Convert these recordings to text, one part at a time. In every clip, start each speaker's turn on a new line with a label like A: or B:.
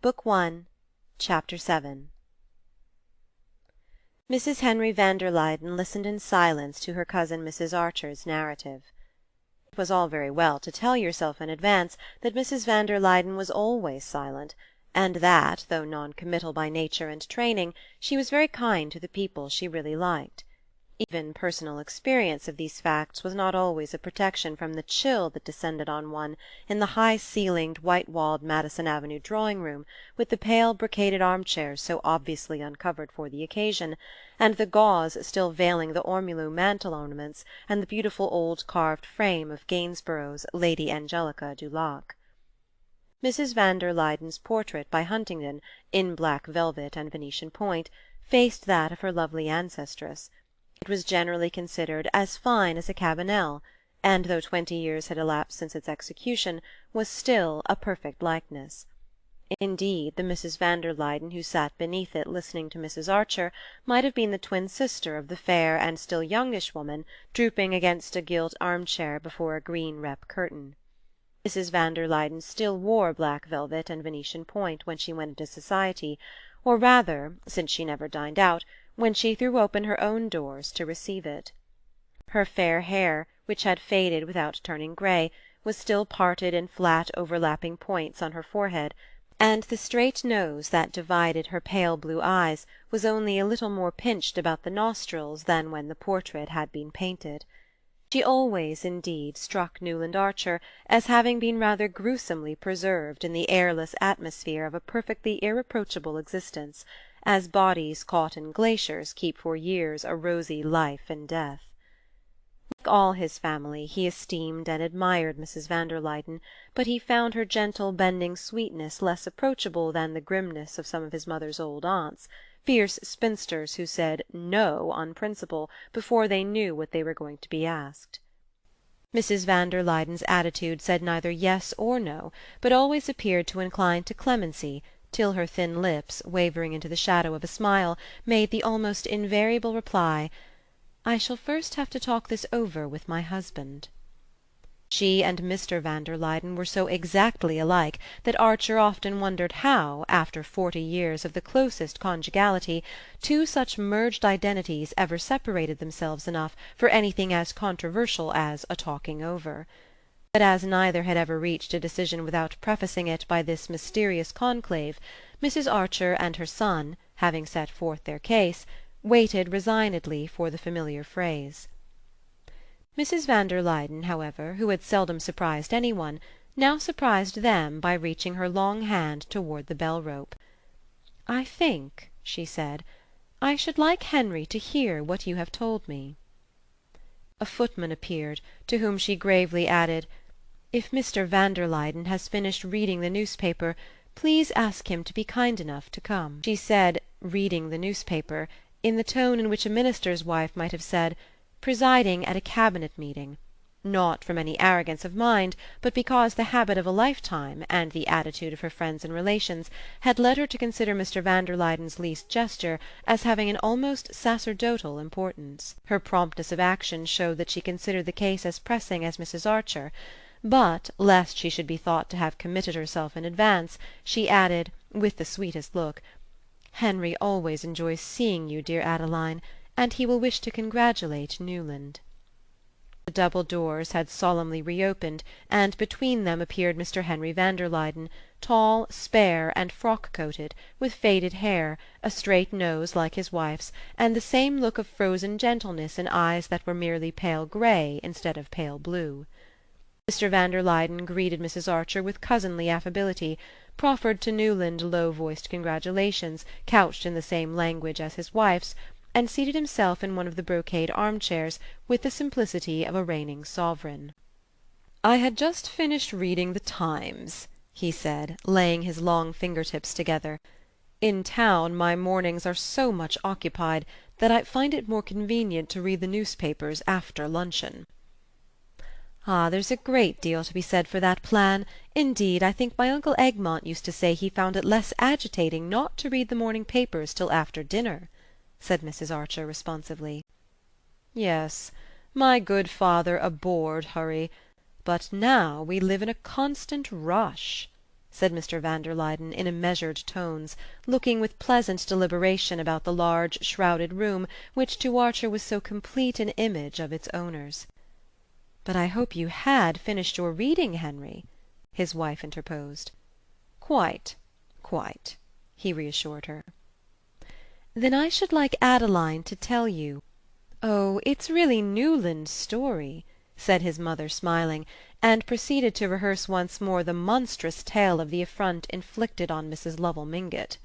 A: Book 1, Chapter 7 Mrs. Henry van der Luyden listened in silence to her cousin Mrs. Archer's narrative. It was all very well to tell yourself in advance that Mrs. van der Luyden was always silent, and that, though non-committal by nature and training, she was very kind to the people she really liked. Even personal experience of these facts was not always a protection from the chill that descended on one in the high-ceilinged, white-walled Madison Avenue drawing-room, with the pale brocaded armchairs so obviously uncovered for the occasion, and the gauze still veiling the ormolu mantel-ornaments, and the beautiful old carved frame of Gainsborough's Lady Angelica du Lac. Mrs. van der Luyden's portrait by Huntington, in black velvet and Venetian point, faced that of her lovely ancestress. It was generally considered as fine as a Cabanel, and though 20 years had elapsed since its execution, was still a perfect likeness. Indeed, the Mrs. van der Luyden who sat beneath it listening to Mrs. Archer might have been the twin sister of the fair and still youngish woman drooping against a gilt armchair before a green rep curtain. Mrs. van der Luyden still wore black velvet and Venetian point when she went into society, or rather, since she never dined out, when she threw open her own doors to receive it. Her fair hair, which had faded without turning grey, was still parted in flat overlapping points on her forehead, and the straight nose that divided her pale blue eyes was only a little more pinched about the nostrils than when the portrait had been painted. She always, indeed, struck Newland Archer as having been rather gruesomely preserved in the airless atmosphere of a perfectly irreproachable existence, as bodies caught in glaciers keep for years a rosy life in death. Like all his family, he esteemed and admired Mrs. van der Luyden, but he found her gentle bending sweetness less approachable than the grimness of some of his mother's old aunts, fierce spinsters who said "no" on principle before they knew what they were going to be asked. Mrs. van der Luyden's attitude said neither yes or no, but always appeared to incline to clemency, till her thin lips, wavering into the shadow of a smile, made the almost invariable reply, "I shall first have to talk this over with my husband." She and Mr. van der Luyden were so exactly alike that Archer often wondered how, after 40 years of the closest conjugality, two such merged identities ever separated themselves enough for anything as controversial as a talking over. But as neither had ever reached a decision without prefacing it by this mysterious conclave, Mrs. Archer and her son, having set forth their case, waited resignedly for the familiar phrase. Mrs. van der Luyden, however, who had seldom surprised any one, now surprised them by reaching her long hand toward the bell-rope. "I think," she said, "I should like Henry to hear what you have told me." A footman appeared, to whom she gravely added, "If Mr. van der Luyden has finished reading the newspaper, please ask him to be kind enough to come." She said "reading the newspaper" in the tone in which a minister's wife might have said "presiding at a cabinet meeting," not from any arrogance of mind, but because the habit of a lifetime, and the attitude of her friends and relations, had led her to consider Mr. van der Luyden's least gesture as having an almost sacerdotal importance. Her promptness of action showed that she considered the case as pressing as Mrs. Archer, but, lest she should be thought to have committed herself in advance, she added, with the sweetest look, "Henry always enjoys seeing you, dear Adeline, and he will wish to congratulate Newland." The double doors had solemnly reopened, and between them appeared Mr. Henry van der Luyden, tall, spare, and frock-coated, with faded hair, a straight nose like his wife's, and the same look of frozen gentleness in eyes that were merely pale grey instead of pale blue. Mr. van der Luyden greeted Mrs. Archer with cousinly affability, proffered to Newland low-voiced congratulations, couched in the same language as his wife's, and seated himself in one of the brocade armchairs with the simplicity of a reigning sovereign. "I had just finished reading the Times," he said, laying his long finger-tips together. "In town my mornings are so much occupied that I find it more convenient to read the newspapers after luncheon." "Ah, there's a great deal to be said for that plan. Indeed, I think my uncle Egmont used to say he found it less agitating not to read the morning papers till after dinner," said Mrs. Archer responsively. "Yes, my good father abhorred hurry, but now we live in a constant rush," said Mr. van der Luyden in measured tones, looking with pleasant deliberation about the large shrouded room which to Archer was so complete an image of its owners. "But I hope you had finished your reading, Henry," his wife interposed. "Quite, quite," he reassured her. "Then I should like Adeline to tell you—" "Oh, it's really Newland's story," said his mother, smiling, and proceeded to rehearse once more the monstrous tale of the affront inflicted on Mrs. Lovell Mingott.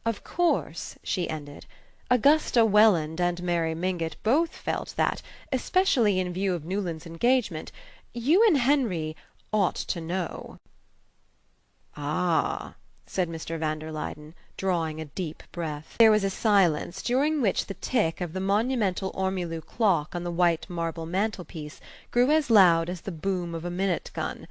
A: "Of course," she ended, "Augusta Welland and Mary Mingott both felt that, especially in view of Newland's engagement, you and Henry ought to know." "Ah," said Mr. van der Luyden, drawing a deep breath. There was a silence, during which the tick of the monumental ormolu clock on the white marble mantelpiece grew as loud as the boom of a minute-gun.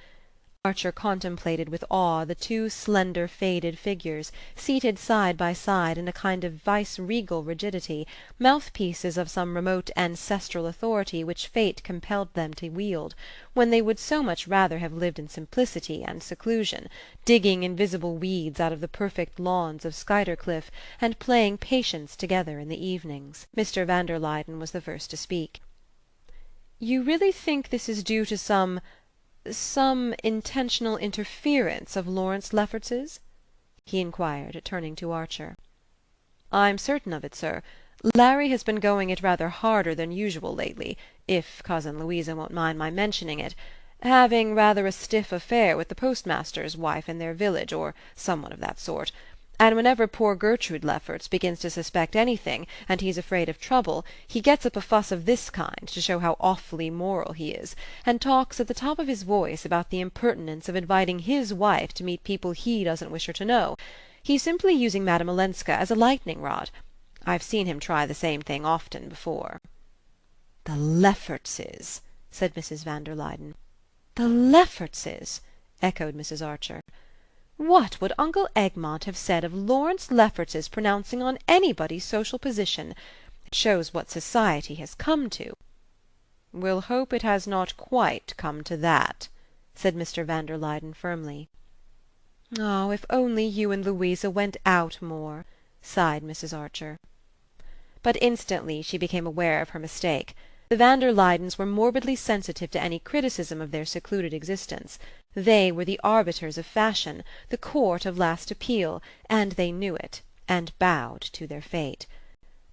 A: Archer contemplated with awe the two slender faded figures, seated side by side in a kind of vice-regal rigidity, mouthpieces of some remote ancestral authority which fate compelled them to wield, when they would so much rather have lived in simplicity and seclusion, digging invisible weeds out of the perfect lawns of Skuytercliff, and playing patience together in the evenings. Mr. van der Luyden was the first to speak. "You really think this is due to some intentional interference of Lawrence Lefferts's?" he inquired, turning to Archer. "I'm certain of it, sir. Larry has been going it rather harder than usual lately, if Cousin Louisa won't mind my mentioning it, having rather a stiff affair with the postmaster's wife in their village, or someone of that sort. And whenever poor Gertrude Lefferts begins to suspect anything, and he's afraid of trouble, he gets up a fuss of this kind, to show how awfully moral he is, and talks at the top of his voice about the impertinence of inviting his wife to meet people he doesn't wish her to know. He's simply using Madame Olenska as a lightning-rod. I've seen him try the same thing often before." "The Leffertses!" said Mrs. van der Luyden. "The Leffertses!" echoed Mrs. Archer. "What would Uncle Egmont have said of Lawrence Lefferts's pronouncing on anybody's social position? It shows what society has come to." "We'll hope it has not quite come to that," said Mr. van der Luyden firmly. "Oh, if only you and Louisa went out more!" sighed Mrs. Archer. But instantly she became aware of her mistake. The van der Luydens were morbidly sensitive to any criticism of their secluded existence. They were the arbiters of fashion, the court of last appeal, and they knew it, and bowed to their fate.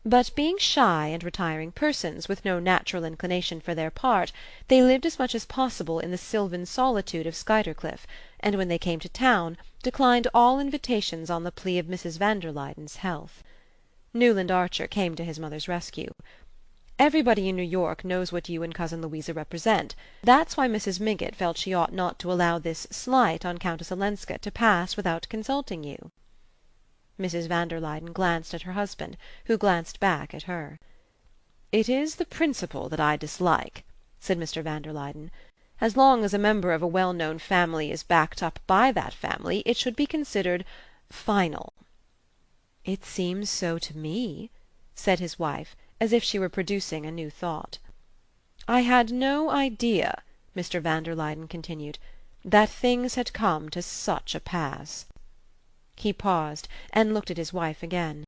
A: But being shy and retiring persons, with no natural inclination for their part, they lived as much as possible in the sylvan solitude of Skuytercliff, and when they came to town declined all invitations on the plea of Mrs. van der Luyden's health. Newland Archer came to his mother's rescue. "Everybody in New York knows what you and Cousin Louisa represent. That's why Mrs. Mingott felt she ought not to allow this slight on Countess Olenska to pass without consulting you." Mrs. van der Luyden glanced at her husband, who glanced back at her. "It is the principle that I dislike," said Mr. van der Luyden. "As long as a member of a well-known family is backed up by that family, it should be considered final." "It seems so to me," said his wife, as if she were producing a new thought. "I had no idea," Mr. van der Luyden continued, "that things had come to such a pass." He paused, and looked at his wife again.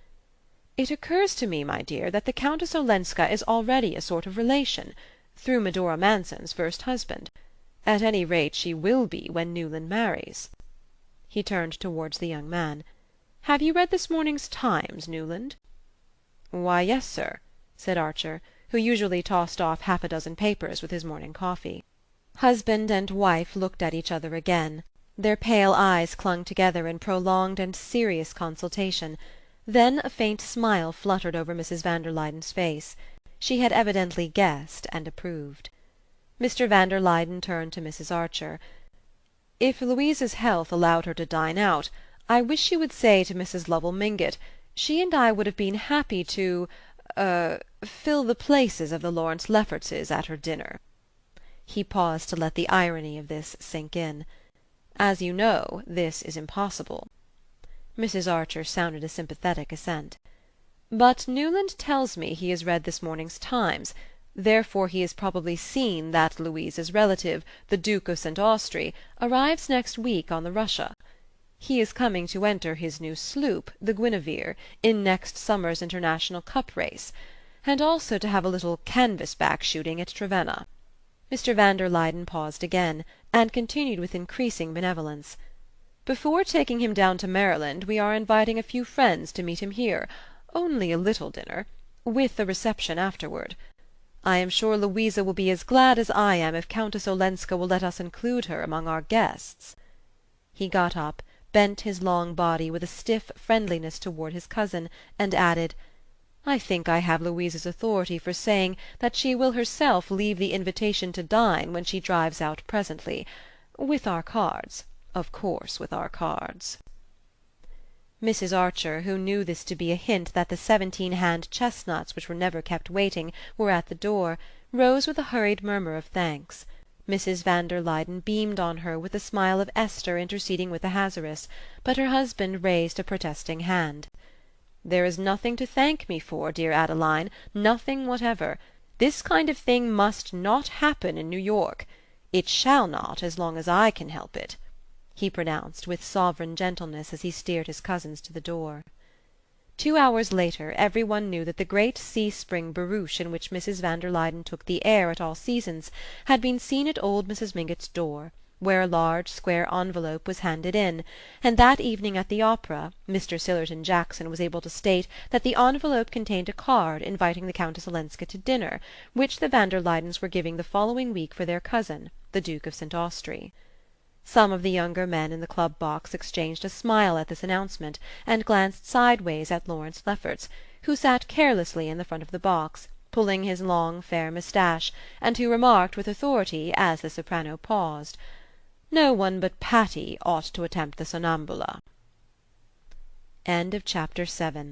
A: "It occurs to me, my dear, that the Countess Olenska is already a sort of relation, through Medora Manson's first husband. At any rate she will be when Newland marries." He turned towards the young man. "Have you read this morning's Times, Newland?" "Why, yes, sir," said Archer, who usually tossed off half a dozen papers with his morning coffee. Husband and wife looked at each other again. Their pale eyes clung together in prolonged and serious consultation. Then a faint smile fluttered over Mrs. van der Luyden's face. She had evidently guessed and approved. Mr. van der Luyden turned to Mrs. Archer. "If Louisa's health allowed her to dine out, I wish you would say to Mrs. Lovell Mingott, she and I would have been happy to fill the places of the Lawrence Leffertses at her dinner." He paused to let the irony of this sink in. "As you know, this is impossible." Mrs. Archer sounded a sympathetic assent. "But Newland tells me he has read this morning's Times. Therefore he has probably seen that Louisa's relative, the Duke of St. Austrey, arrives next week on the Russia. He is coming to enter his new sloop, the Guinevere, in next summer's international cup race, and also to have a little canvas-back shooting at Trevenna." Mr. van der Luyden paused again, and continued with increasing benevolence. "Before taking him down to Maryland we are inviting a few friends to meet him here, only a little dinner, with a reception afterward. I am sure Louisa will be as glad as I am if Countess Olenska will let us include her among our guests." He got up, bent his long body with a stiff friendliness toward his cousin, and added, "I think I have Louisa's authority for saying that she will herself leave the invitation to dine when she drives out presently, with our cards, of course with our cards." Mrs. Archer, who knew this to be a hint that the 17-hand chestnuts which were never kept waiting were at the door, rose with a hurried murmur of thanks. Mrs. van der Luyden beamed on her with the smile of Esther interceding with Ahasuerus, but her husband raised a protesting hand. "There is nothing to thank me for, dear Adeline, nothing whatever. This kind of thing must not happen in New York. It shall not as long as I can help it," he pronounced with sovereign gentleness as he steered his cousins to the door. 2 hours later every one knew that the great sea-spring barouche in which Mrs. van der Luyden took the air at all seasons had been seen at old Mrs. Mingott's door, where a large square envelope was handed in, and that evening at the opera Mr. Sillerton Jackson was able to state that the envelope contained a card inviting the Countess Olenska to dinner, which the van der Luydens were giving the following week for their cousin, the Duke of St. Austrey. Some of the younger men in the club box exchanged a smile at this announcement, and glanced sideways at Lawrence Lefferts, who sat carelessly in the front of the box, pulling his long fair moustache, and who remarked with authority, as the soprano paused, "No one but Patty ought to attempt the Sonnambula." Chapter 7